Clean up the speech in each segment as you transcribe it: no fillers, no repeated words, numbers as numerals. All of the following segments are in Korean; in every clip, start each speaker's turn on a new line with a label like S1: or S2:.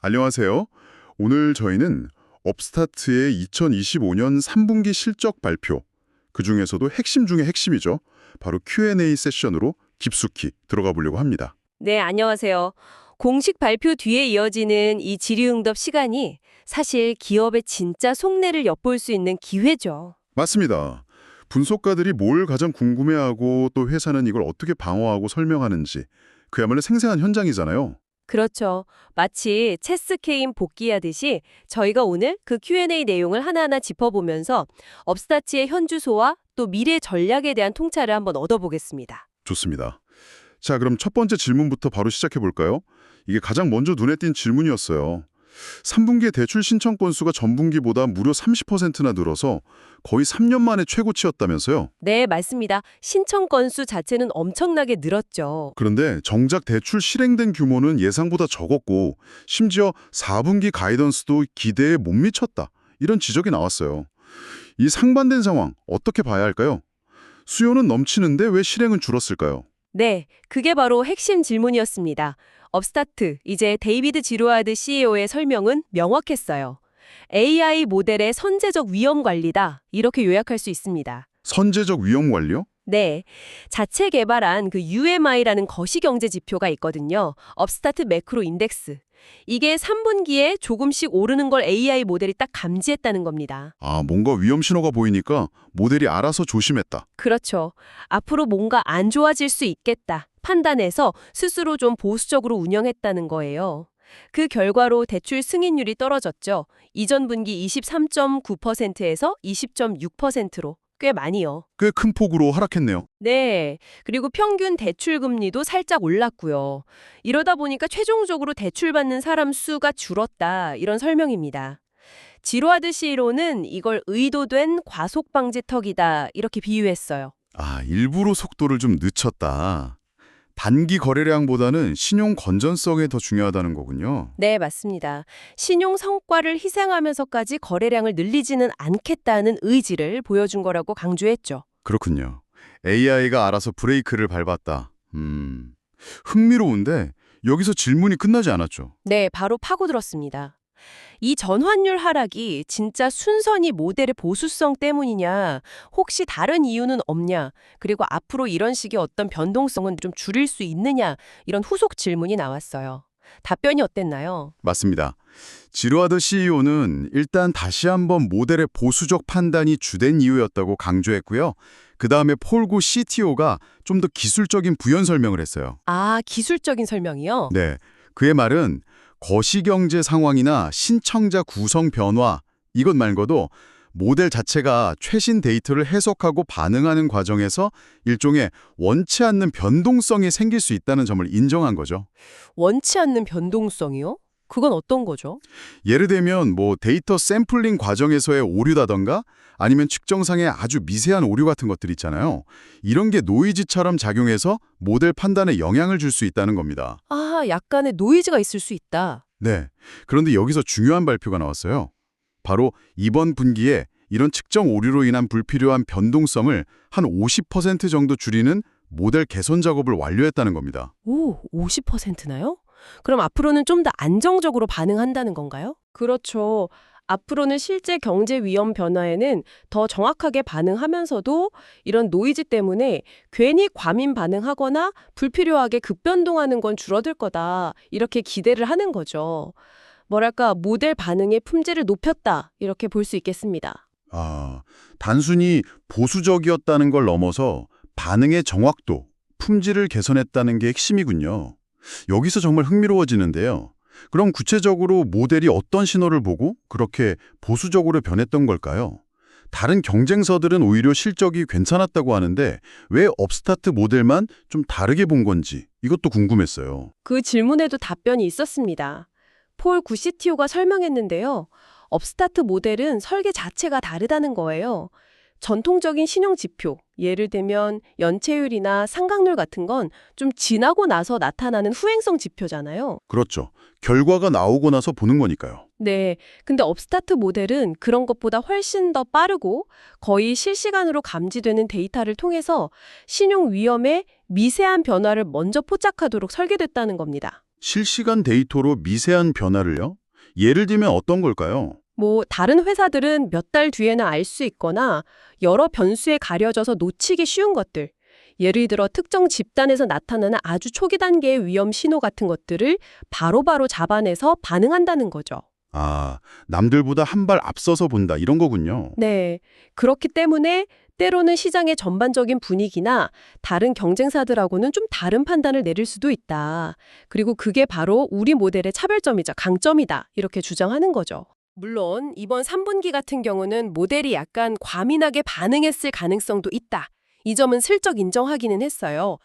S1: 안녕하세요. 오늘 저희는 업스타트의 2025년 3분기 실적 발표, 그중에서도 핵심 중의 핵심이죠. 바로 Q&A 세션으로 깊숙이 들어가 보려고 합니다.
S2: 네, 안녕하세요. 공식 발표 뒤에 이어지는 이 질의응답 시간이 사실 기업의 진짜 속내를 엿볼 수 있는 기회죠.
S1: 맞습니다. 분석가들이 뭘 가장 궁금해하고 또 회사는 이걸 어떻게 방어하고 설명하는지 그야말로 생생한 현장이잖아요.
S2: 그렇죠. 마치 체스 게임 복귀하듯이 저희가 오늘 그 Q&A 내용을 하나하나 짚어보면서 업스타트의 현주소와 또 미래 전략에 대한 통찰을 한번 얻어보겠습니다.
S1: 좋습니다. 자, 그럼 첫 번째 질문부터 바로 시작해 볼까요? 이게 가장 먼저 눈에 띈 질문이었어요. 3분기의 대출 신청 건수가 전분기보다 무려 30%나 늘어서 거의 3년 만에 최고치였다면서요?
S2: 네, 맞습니다. 신청 건수 자체는 엄청나게 늘었죠.
S1: 그런데 정작 대출 실행된 규모는 예상보다 적었고 심지어 4분기 가이던스도 기대에 못 미쳤다. 이런 지적이 나왔어요. 이 상반된 상황 어떻게 봐야 할까요? 수요는 넘치는데 왜 실행은 줄었을까요?
S2: 네, 그게 바로 핵심 질문이었습니다. 업스타트, 이제 데이비드 지로아드 CEO의 설명은 명확했어요. AI 모델의 선제적 위험 관리다. 이렇게 요약할 수 있습니다.
S1: 선제적 위험 관리요?
S2: 네, 자체 개발한 그 UMI라는 거시경제 지표가 있거든요. 업스타트 매크로 인덱스. 이게 3분기에 조금씩 오르는 걸 AI 모델이 딱 감지했다는 겁니다.
S1: 아, 뭔가 위험 신호가 보이니까 모델이 알아서 조심했다.
S2: 그렇죠. 앞으로 뭔가 안 좋아질 수 있겠다 판단해서 스스로 좀 보수적으로 운영했다는 거예요. 그 결과로 대출 승인율이 떨어졌죠. 이전 분기 23.9%에서 20.6%로 꽤 많이요.
S1: 꽤 큰 폭으로 하락했네요.
S2: 네. 그리고 평균 대출 금리도 살짝 올랐고요. 이러다 보니까 최종적으로 대출받는 사람 수가 줄었다. 이런 설명입니다. 지로하드 CEO는 이걸 의도된 과속 방지턱이다. 이렇게 비유했어요.
S1: 아, 일부러 속도를 좀 늦췄다. 단기 거래량보다는 신용 건전성에 더 중요하다는 거군요.
S2: 네, 맞습니다. 신용 성과를 희생하면서까지 거래량을 늘리지는 않겠다는 의지를 보여준 거라고 강조했죠.
S1: 그렇군요. AI가 알아서 브레이크를 밟았다. 흥미로운데 여기서 질문이 끝나지 않았죠.
S2: 네, 바로 파고들었습니다. 이 전환율 하락이 진짜 순전히 모델의 보수성 때문이냐, 혹시 다른 이유는 없냐, 그리고 앞으로 이런 식의 어떤 변동성은 좀 줄일 수 있느냐, 이런 후속 질문이 나왔어요. 답변이 어땠나요?
S1: 맞습니다. 지루하드 CEO는 일단 다시 한번 모델의 보수적 판단이 주된 이유였다고 강조했고요. 그 다음에 폴구 CTO가 좀 더 기술적인 부연 설명을 했어요.
S2: 아, 기술적인 설명이요?
S1: 네, 그의 말은 거시경제 상황이나 신청자 구성 변화, 이것 말고도 모델 자체가 최신 데이터를 해석하고 반응하는 과정에서 일종의 원치 않는 변동성이 생길 수 있다는 점을 인정한 거죠.
S2: 원치 않는 변동성이요? 그건 어떤 거죠?
S1: 예를 들면 데이터 샘플링 과정에서의 오류다던가 아니면 측정상의 아주 미세한 오류 같은 것들 있잖아요. 이런 게 노이즈처럼 작용해서 모델 판단에 영향을 줄 수 있다는 겁니다.
S2: 아, 약간의 노이즈가 있을 수 있다.
S1: 네. 그런데 여기서 중요한 발표가 나왔어요. 바로 이번 분기에 이런 측정 오류로 인한 불필요한 변동성을 한 50% 정도 줄이는 모델 개선 작업을 완료했다는 겁니다.
S2: 오, 50%나요? 그럼 앞으로는 좀 더 안정적으로 반응한다는 건가요? 그렇죠. 앞으로는 실제 경제 위험 변화에는 더 정확하게 반응하면서도 이런 노이즈 때문에 괜히 과민 반응하거나 불필요하게 급변동하는 건 줄어들 거다. 이렇게 기대를 하는 거죠. 뭐랄까, 모델 반응의 품질을 높였다. 이렇게 볼 수 있겠습니다.
S1: 아, 단순히 보수적이었다는 걸 넘어서 반응의 정확도, 품질을 개선했다는 게 핵심이군요. 여기서 정말 흥미로워지는데요. 그럼 구체적으로 모델이 어떤 신호를 보고 그렇게 보수적으로 변했던 걸까요? 다른 경쟁사들은 오히려 실적이 괜찮았다고 하는데 왜 업스타트 모델만 좀 다르게 본 건지 이것도 궁금했어요.
S2: 그 질문에도 답변이 있었습니다. 폴 구시티오가 설명했는데요. 업스타트 모델은 설계 자체가 다르다는 거예요. 전통적인 신용 지표, 예를 들면 연체율이나 상각률 같은 건 좀 지나고 나서 나타나는 후행성 지표잖아요.
S1: 그렇죠. 결과가 나오고 나서 보는 거니까요.
S2: 네, 근데 업스타트 모델은 그런 것보다 훨씬 더 빠르고 거의 실시간으로 감지되는 데이터를 통해서 신용 위험의 미세한 변화를 먼저 포착하도록 설계됐다는 겁니다.
S1: 실시간 데이터로 미세한 변화를요? 예를 들면 어떤 걸까요?
S2: 다른 회사들은 몇 달 뒤에는 알 수 있거나 여러 변수에 가려져서 놓치기 쉬운 것들. 예를 들어 특정 집단에서 나타나는 아주 초기 단계의 위험 신호 같은 것들을 바로바로 잡아내서 반응한다는 거죠.
S1: 아, 남들보다 한 발 앞서서 본다 이런 거군요.
S2: 네. 그렇기 때문에 때로는 시장의 전반적인 분위기나 다른 경쟁사들하고는 좀 다른 판단을 내릴 수도 있다. 그리고 그게 바로 우리 모델의 차별점이자 강점이다. 이렇게 주장하는 거죠. 물론 이번 3분기 같은 경우는 모델이 약간 과민하게 반응했을 가능성도 있다. 이 점은 슬쩍 인정하기는 했어요.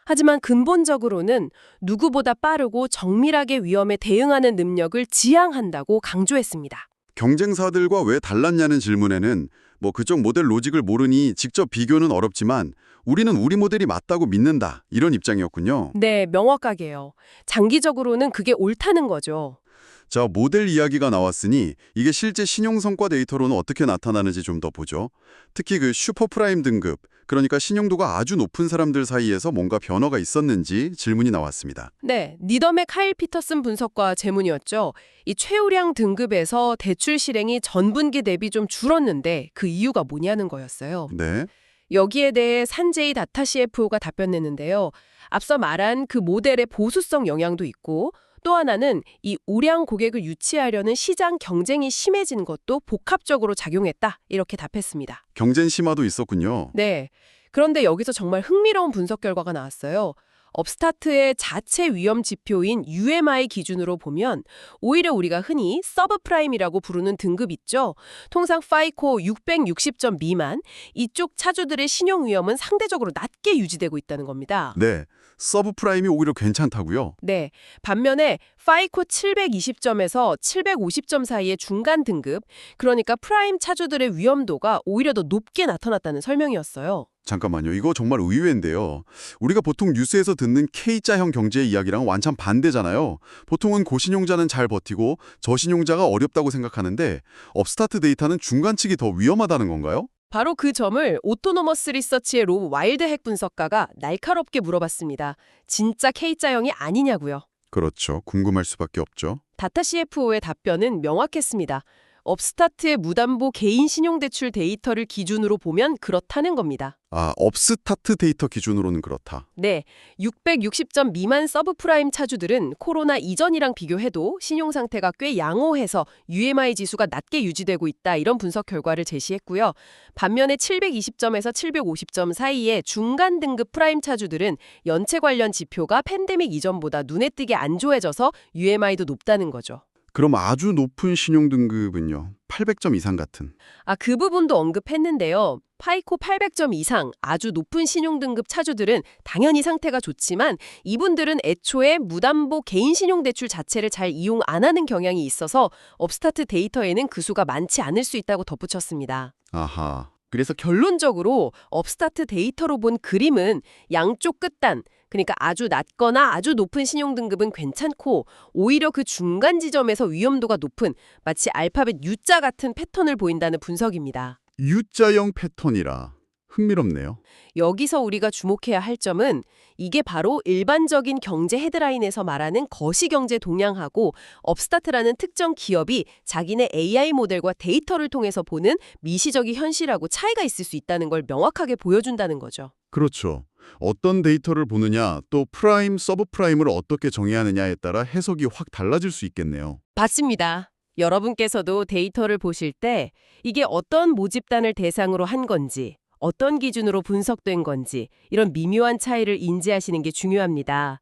S2: 하지만 근본적으로는 누구보다 빠르고 정밀하게 위험에 대응하는 능력을 지향한다고 강조했습니다.
S1: 경쟁사들과 왜 달랐냐는 질문에는 그쪽 모델 로직을 모르니 직접 비교는 어렵지만 우리는 우리 모델이 맞다고 믿는다 이런 입장이었군요.
S2: 네, 명확하게요. 장기적으로는 그게 옳다는 거죠.
S1: 자, 모델 이야기가 나왔으니 이게 실제 신용성과 데이터로는 어떻게 나타나는지 좀 더 보죠. 특히 그 슈퍼프라임 등급, 그러니까 신용도가 아주 높은 사람들 사이에서 뭔가 변화가 있었는지 질문이 나왔습니다.
S2: 네, 니덤의 카일 피터슨 분석과 제문이었죠. 이 최우량 등급에서 대출 실행이 전분기 대비 좀 줄었는데 그 이유가 뭐냐는 거였어요.
S1: 네.
S2: 여기에 대해 산제이 다타 CFO가 답변했는데요. 앞서 말한 그 모델의 보수성 영향도 있고 또 하나는 이 우량 고객을 유치하려는 시장 경쟁이 심해진 것도 복합적으로 작용했다. 이렇게 답했습니다.
S1: 경쟁 심화도 있었군요.
S2: 네. 그런데 여기서 정말 흥미로운 분석 결과가 나왔어요. 업스타트의 자체 위험 지표인 UMI 기준으로 보면 오히려 우리가 흔히 서브프라임이라고 부르는 등급 있죠. 통상 파이코 660점 미만, 이쪽 차주들의 신용 위험은 상대적으로 낮게 유지되고 있다는 겁니다.
S1: 네. 서브프라임이 오히려 괜찮다고요?
S2: 네. 반면에 파이코 720점에서 750점 사이의 중간 등급, 그러니까 프라임 차주들의 위험도가 오히려 더 높게 나타났다는 설명이었어요.
S1: 잠깐만요. 이거 정말 의외인데요. 우리가 보통 뉴스에서 듣는 K자형 경제 이야기랑 완전 반대잖아요. 보통은 고신용자는 잘 버티고 저신용자가 어렵다고 생각하는데 업스타트 데이터는 중간측이 더 위험하다는 건가요?
S2: 바로 그 점을 오토노머스 리서치의 로 와일드 핵 분석가가 날카롭게 물어봤습니다. 진짜 K자형이 아니냐고요.
S1: 그렇죠. 궁금할 수밖에 없죠.
S2: 다타 CFO의 답변은 명확했습니다. 업스타트의 무담보 개인 신용대출 데이터를 기준으로 보면 그렇다는 겁니다.
S1: 아, 업스타트 데이터 기준으로는 그렇다.
S2: 네, 660점 미만 서브프라임 차주들은 코로나 이전이랑 비교해도 신용 상태가 꽤 양호해서 UMI 지수가 낮게 유지되고 있다 이런 분석 결과를 제시했고요. 반면에 720점에서 750점 사이의 중간 등급 프라임 차주들은 연체 관련 지표가 팬데믹 이전보다 눈에 띄게 안 좋아져서 UMI도 높다는 거죠.
S1: 그럼 아주 높은 신용 등급은요? 800점 이상 같은.
S2: 그 부분도 언급했는데요. 파이코 800점 이상 아주 높은 신용등급 차주들은 당연히 상태가 좋지만 이분들은 애초에 무담보 개인 신용대출 자체를 잘 이용 안 하는 경향이 있어서 업스타트 데이터에는 그 수가 많지 않을 수 있다고 덧붙였습니다.
S1: 아하.
S2: 그래서 결론적으로 업스타트 데이터로 본 그림은 양쪽 끝단, 그러니까 아주 낮거나 아주 높은 신용등급은 괜찮고 오히려 그 중간 지점에서 위험도가 높은 마치 알파벳 U자 같은 패턴을 보인다는 분석입니다.
S1: U자형 패턴이라. 흥미롭네요.
S2: 여기서 우리가 주목해야 할 점은 이게 바로 일반적인 경제 헤드라인에서 말하는 거시경제 동향하고 업스타트라는 특정 기업이 자기네 AI 모델과 데이터를 통해서 보는 미시적인 현실하고 차이가 있을 수 있다는 걸 명확하게 보여준다는 거죠.
S1: 그렇죠. 어떤 데이터를 보느냐, 또 프라임, 서브프라임을 어떻게 정해야 하느냐에 따라 해석이 확 달라질 수 있겠네요.
S2: 맞습니다. 여러분께서도 데이터를 보실 때 이게 어떤 모집단을 대상으로 한 건지, 어떤 기준으로 분석된 건지 이런 미묘한 차이를 인지하시는 게 중요합니다.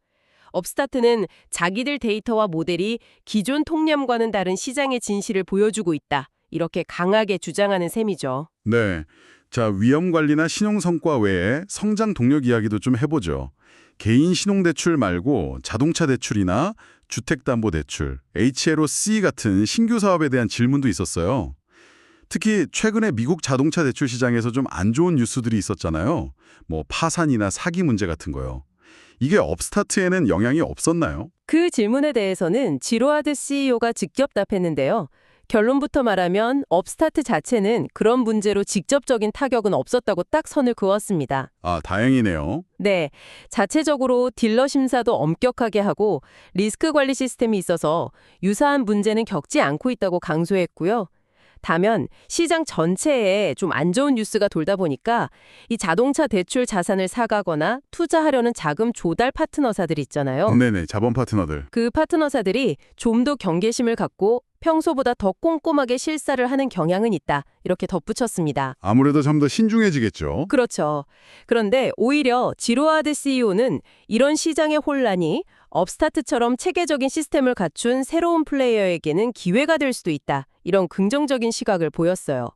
S2: 업스타트는 자기들 데이터와 모델이 기존 통념과는 다른 시장의 진실을 보여주고 있다. 이렇게 강하게 주장하는 셈이죠.
S1: 네. 자, 위험 관리나 신용 성과 외에 성장 동력 이야기도 좀 해보죠. 개인 신용대출 말고 자동차 대출이나 주택담보대출, HLOC 같은 신규 사업에 대한 질문도 있었어요. 특히 최근에 미국 자동차 대출 시장에서 좀 안 좋은 뉴스들이 있었잖아요. 파산이나 사기 문제 같은 거요. 이게 업스타트에는 영향이 없었나요?
S2: 그 질문에 대해서는 지로하드 CEO가 직접 답했는데요. 결론부터 말하면 업스타트 자체는 그런 문제로 직접적인 타격은 없었다고 딱 선을 그었습니다.
S1: 아, 다행이네요.
S2: 네, 자체적으로 딜러 심사도 엄격하게 하고 리스크 관리 시스템이 있어서 유사한 문제는 겪지 않고 있다고 강조했고요. 다만 시장 전체에 좀 안 좋은 뉴스가 돌다 보니까 이 자동차 대출 자산을 사가거나 투자하려는 자금 조달 파트너사들 있잖아요.
S1: 네네, 자본 파트너들.
S2: 그 파트너사들이 좀 더 경계심을 갖고 평소보다 더 꼼꼼하게 실사를 하는 경향은 있다. 이렇게 덧붙였습니다.
S1: 아무래도 좀 더 신중해지겠죠.
S2: 그렇죠. 그런데 오히려 지로아드 CEO는 이런 시장의 혼란이 업스타트처럼 체계적인 시스템을 갖춘 새로운 플레이어에게는 기회가 될 수도 있다. 이런 긍정적인 시각을 보였어요.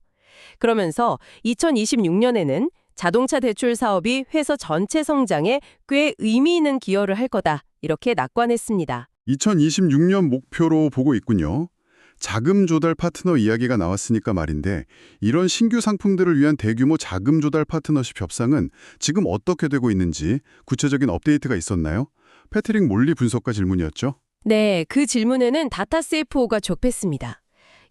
S2: 그러면서 2026년에는 자동차 대출 사업이 회사 전체 성장에 꽤 의미 있는 기여를 할 거다. 이렇게 낙관했습니다.
S1: 2026년 목표로 보고 있군요. 자금 조달 파트너 이야기가 나왔으니까 말인데 이런 신규 상품들을 위한 대규모 자금 조달 파트너십 협상은 지금 어떻게 되고 있는지 구체적인 업데이트가 있었나요? 패트릭 몰리 분석가 질문이었죠.
S2: 네, 그 질문에는 다타 CFO가 접했습니다.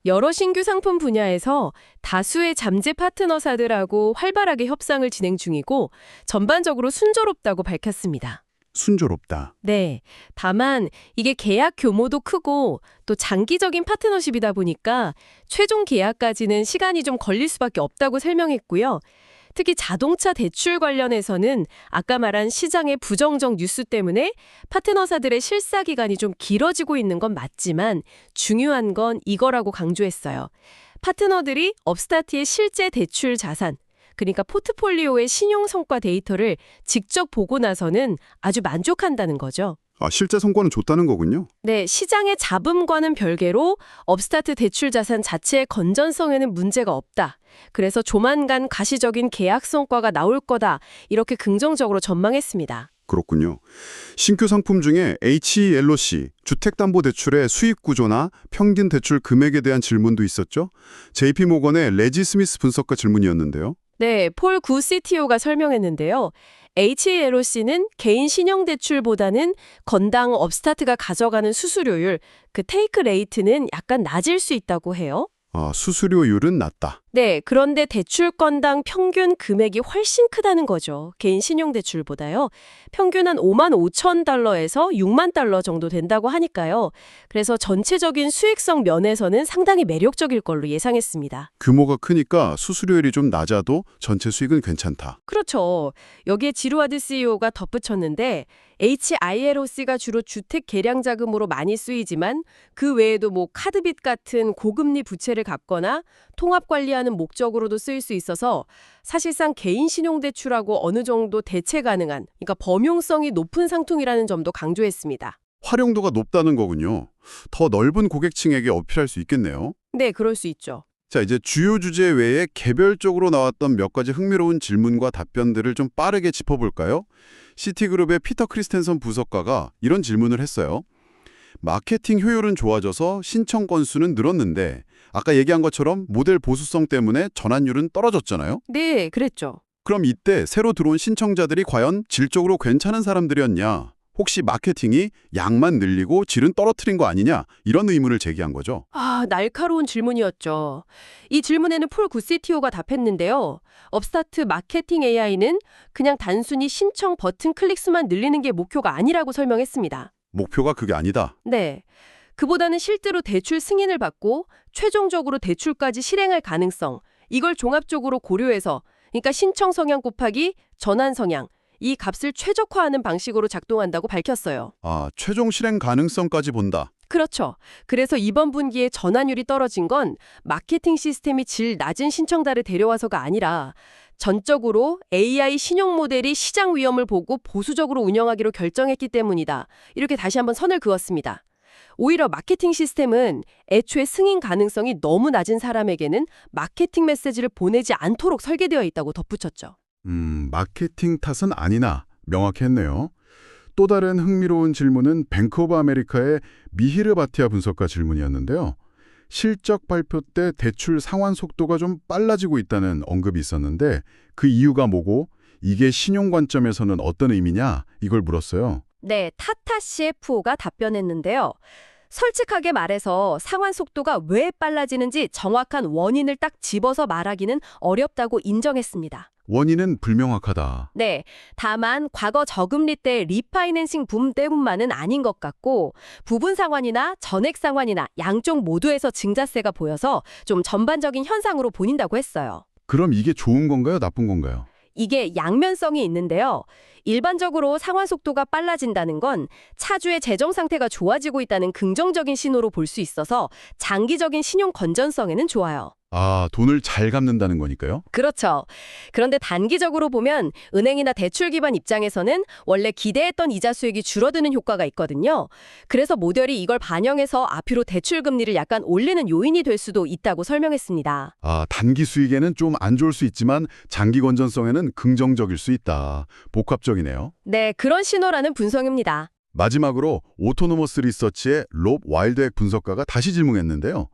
S2: 여러 신규 상품 분야에서 다수의 잠재 파트너사들하고 활발하게 협상을 진행 중이고 전반적으로 순조롭다고 밝혔습니다.
S1: 순조롭다.
S2: 네, 다만 이게 계약 규모도 크고 또 장기적인 파트너십이다 보니까 최종 계약까지는 시간이 좀 걸릴 수밖에 없다고 설명했고요. 특히 자동차 대출 관련해서는 아까 말한 시장의 부정적 뉴스 때문에 파트너사들의 실사 기간이 좀 길어지고 있는 건 맞지만 중요한 건 이거라고 강조했어요. 파트너들이 업스타트의 실제 대출 자산, 그러니까 포트폴리오의 신용 성과 데이터를 직접 보고 나서는 아주 만족한다는 거죠.
S1: 아, 실제 성과는 좋다는 거군요.
S2: 네, 시장의 잡음과는 별개로 업스타트 대출 자산 자체의 건전성에는 문제가 없다. 그래서 조만간 가시적인 계약 성과가 나올 거다. 이렇게 긍정적으로 전망했습니다.
S1: 그렇군요. 신규 상품 중에 HELOC, 주택담보대출의 수익 구조나 평균 대출 금액에 대한 질문도 있었죠. JP모건의 레지 스미스 분석가 질문이었는데요.
S2: 네, 폴 구 CTO가 설명했는데요. HELOC는 개인 신용대출보다는 건당 업스타트가 가져가는 수수료율, 그 테이크 레이트는 약간 낮을 수 있다고 해요.
S1: 아, 수수료율은 낮다.
S2: 네, 그런데 대출 건당 평균 금액이 훨씬 크다는 거죠. 개인 신용대출보다요. 평균 한 5만 5천 달러에서 6만 달러 정도 된다고 하니까요. 그래서 전체적인 수익성 면에서는 상당히 매력적일 걸로 예상했습니다.
S1: 규모가 크니까 수수료율이 좀 낮아도 전체 수익은 괜찮다.
S2: 그렇죠. 여기에 지루아드 CEO가 덧붙였는데 HILOC가 주로 주택 개량 자금으로 많이 쓰이지만 그 외에도 뭐 카드빚 같은 고금리 부채를 갚거나 통합 관리하는 목적으로도 쓰일 수 있어서 사실상 개인 신용대출하고 어느 정도 대체 가능한, 그러니까 범용성이 높은 상품이라는 점도 강조했습니다.
S1: 활용도가 높다는 거군요. 더 넓은 고객층에게 어필할 수 있겠네요.
S2: 네, 그럴 수 있죠.
S1: 자, 이제 주요 주제 외에 개별적으로 나왔던 몇 가지 흥미로운 질문과 답변들을 좀 빠르게 짚어볼까요? 시티그룹의 피터 크리스텐선 부석가가 이런 질문을 했어요. 마케팅 효율은 좋아져서 신청 건수는 늘었는데 아까 얘기한 것처럼 모델 보수성 때문에 전환율은 떨어졌잖아요.
S2: 네, 그랬죠.
S1: 그럼 이때 새로 들어온 신청자들이 과연 질적으로 괜찮은 사람들이었냐? 혹시 마케팅이 양만 늘리고 질은 떨어뜨린 거 아니냐? 이런 의문을 제기한 거죠.
S2: 아, 날카로운 질문이었죠. 이 질문에는 폴 구 CTO가 답했는데요. 업스타트 마케팅 AI는 그냥 단순히 신청 버튼 클릭 수만 늘리는 게 목표가 아니라고 설명했습니다.
S1: 목표가 그게 아니다.
S2: 네. 그보다는 실제로 대출 승인을 받고 최종적으로 대출까지 실행할 가능성, 이걸 종합적으로 고려해서, 그러니까 신청 성향 곱하기 전환 성향, 이 값을 최적화하는 방식으로 작동한다고 밝혔어요.
S1: 아, 최종 실행 가능성까지 본다.
S2: 그렇죠. 그래서 이번 분기에 전환율이 떨어진 건 마케팅 시스템이 질 낮은 신청자를 데려와서가 아니라 전적으로 AI 신용 모델이 시장 위험을 보고 보수적으로 운영하기로 결정했기 때문이다. 이렇게 다시 한번 선을 그었습니다. 오히려 마케팅 시스템은 애초에 승인 가능성이 너무 낮은 사람에게는 마케팅 메시지를 보내지 않도록 설계되어 있다고 덧붙였죠.
S1: 마케팅 탓은 아니나 명확했네요. 또 다른 흥미로운 질문은 뱅크 오브 아메리카의 미히르 바티아 분석가 질문이었는데요. 실적 발표 때 대출 상환 속도가 좀 빨라지고 있다는 언급이 있었는데 그 이유가 뭐고 이게 신용 관점에서는 어떤 의미냐 이걸 물었어요.
S2: 네, 타타 CFO가 답변했는데요.
S3: 솔직하게 말해서 상환 속도가 왜 빨라지는지 정확한 원인을 딱 집어서 말하기는 어렵다고 인정했습니다.
S1: 원인은 불명확하다.
S3: 네, 다만 과거 저금리 때 리파이낸싱 붐 때문만은 아닌 것 같고 부분 상환이나 전액 상환이나 양쪽 모두에서 증자세가 보여서 좀 전반적인 현상으로 보인다고 했어요.
S1: 그럼 이게 좋은 건가요? 나쁜 건가요?
S3: 이게 양면성이 있는데요. 일반적으로 상환 속도가 빨라진다는 건 차주의 재정 상태가 좋아지고 있다는 긍정적인 신호로 볼 수 있어서 장기적인 신용 건전성에는 좋아요.
S1: 아, 돈을 잘 갚는다는 거니까요?
S3: 그렇죠. 그런데 단기적으로 보면 은행이나 대출 기반 입장에서는 원래 기대했던 이자 수익이 줄어드는 효과가 있거든요. 그래서 모델이 이걸 반영해서 앞으로 대출 금리를 약간 올리는 요인이 될 수도 있다고 설명했습니다.
S1: 아, 단기 수익에는 좀 안 좋을 수 있지만 장기 건전성에는 긍정적일 수 있다. 복합적이네요.
S3: 네, 그런 신호라는 분석입니다.
S1: 마지막으로 오토노머스 리서치의 롭 와일드액 분석가가 다시 질문했는데요.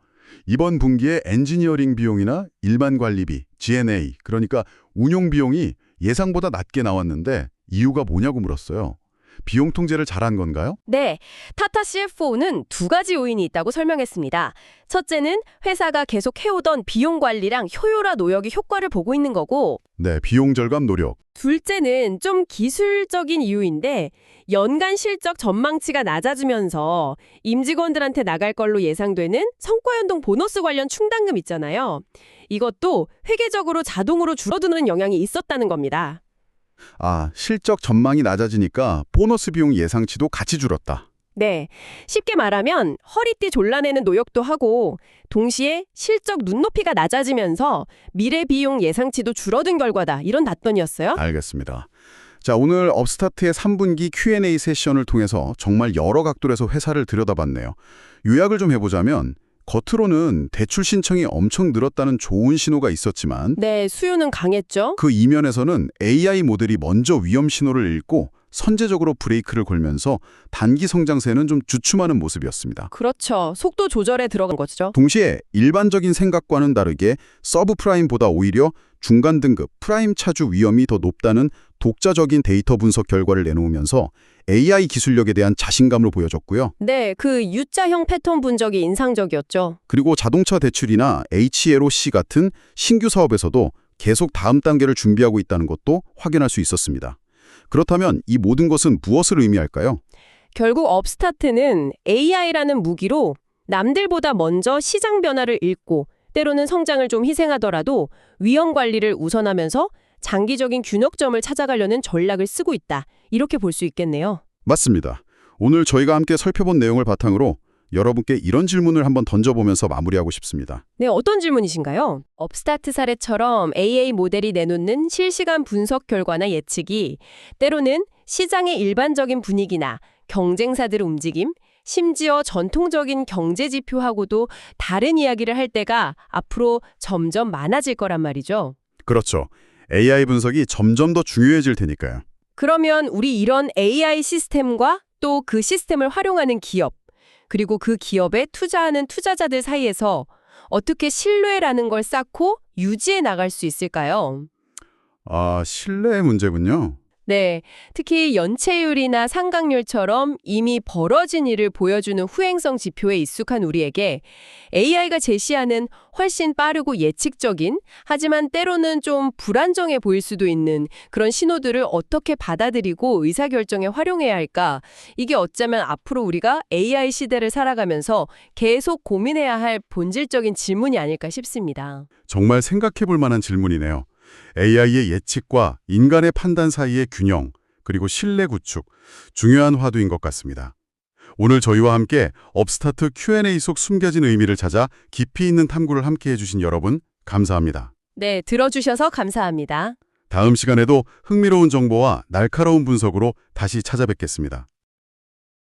S1: 이번 분기에 엔지니어링 비용이나 일반 관리비, G&A, 그러니까 운용 비용이 예상보다 낮게 나왔는데 이유가 뭐냐고 물었어요. 비용 통제를 잘한 건가요?
S3: 네, 타타 CFO는 두 가지 요인이 있다고 설명했습니다. 첫째는 회사가 계속 해오던 비용 관리랑 효율화 노력이 효과를 보고 있는 거고,
S1: 네, 비용 절감 노력.
S2: 둘째는 좀 기술적인 이유인데 연간 실적 전망치가 낮아지면서 임직원들한테 나갈 걸로 예상되는 성과연동 보너스 관련 충당금 있잖아요. 이것도 회계적으로 자동으로 줄어드는 영향이 있었다는 겁니다.
S1: 아, 실적 전망이 낮아지니까 보너스 비용 예상치도 같이 줄었다.
S2: 네, 쉽게 말하면 허리띠 졸라내는 노력도 하고 동시에 실적 눈높이가 낮아지면서 미래 비용 예상치도 줄어든 결과다. 이런 답변이었어요.
S1: 알겠습니다. 자, 오늘 업스타트의 3분기 Q&A 세션을 통해서 정말 여러 각도에서 회사를 들여다봤네요. 요약을 좀 해보자면 겉으로는 대출 신청이 엄청 늘었다는 좋은 신호가 있었지만
S2: 네, 수요는 강했죠.
S1: 그 이면에서는 AI 모델이 먼저 위험 신호를 읽고 선제적으로 브레이크를 걸면서 단기 성장세는 좀 주춤하는 모습이었습니다.
S2: 그렇죠. 속도 조절에 들어간 거죠.
S1: 동시에 일반적인 생각과는 다르게 서브프라임보다 오히려 중간 등급 프라임 차주 위험이 더 높다는 독자적인 데이터 분석 결과를 내놓으면서 AI 기술력에 대한 자신감을 보여줬고요.
S2: 네, 그 U자형 패턴 분석이 인상적이었죠.
S1: 그리고 자동차 대출이나 HLOC 같은 신규 사업에서도 계속 다음 단계를 준비하고 있다는 것도 확인할 수 있었습니다. 그렇다면 이 모든 것은 무엇을 의미할까요?
S2: 결국 업스타트는 AI라는 무기로 남들보다 먼저 시장 변화를 읽고 때로는 성장을 좀 희생하더라도 위험 관리를 우선하면서 장기적인 균형점을 찾아가려는 전략을 쓰고 있다. 이렇게 볼 수 있겠네요.
S1: 맞습니다. 오늘 저희가 함께 살펴본 내용을 바탕으로 여러분께 이런 질문을 한번 던져보면서 마무리하고 싶습니다.
S2: 네, 어떤 질문이신가요? 업스타트 사례처럼 AI 모델이 내놓는 실시간 분석 결과나 예측이 때로는 시장의 일반적인 분위기나 경쟁사들의 움직임, 심지어 전통적인 경제 지표하고도 다른 이야기를 할 때가 앞으로 점점 많아질 거란 말이죠.
S1: 그렇죠. AI 분석이 점점 더 중요해질 테니까요.
S2: 그러면 우리 이런 AI 시스템과 또 그 시스템을 활용하는 기업, 그리고 그 기업에 투자하는 투자자들 사이에서 어떻게 신뢰라는 걸 쌓고 유지해 나갈 수 있을까요?
S1: 아, 신뢰의 문제군요.
S2: 네, 특히 연체율이나 상각률처럼 이미 벌어진 일을 보여주는 후행성 지표에 익숙한 우리에게 AI가 제시하는 훨씬 빠르고 예측적인, 하지만 때로는 좀 불안정해 보일 수도 있는 그런 신호들을 어떻게 받아들이고 의사결정에 활용해야 할까? 이게 어쩌면 앞으로 우리가 AI 시대를 살아가면서 계속 고민해야 할 본질적인 질문이 아닐까 싶습니다.
S1: 정말 생각해 볼 만한 질문이네요. AI의 예측과 인간의 판단 사이의 균형, 그리고 신뢰 구축, 중요한 화두인 것 같습니다. 오늘 저희와 함께 업스타트 Q&A 속 숨겨진 의미를 찾아 깊이 있는 탐구를 함께 해주신 여러분, 감사합니다.
S2: 네, 들어주셔서 감사합니다.
S1: 다음 시간에도 흥미로운 정보와 날카로운 분석으로 다시 찾아뵙겠습니다.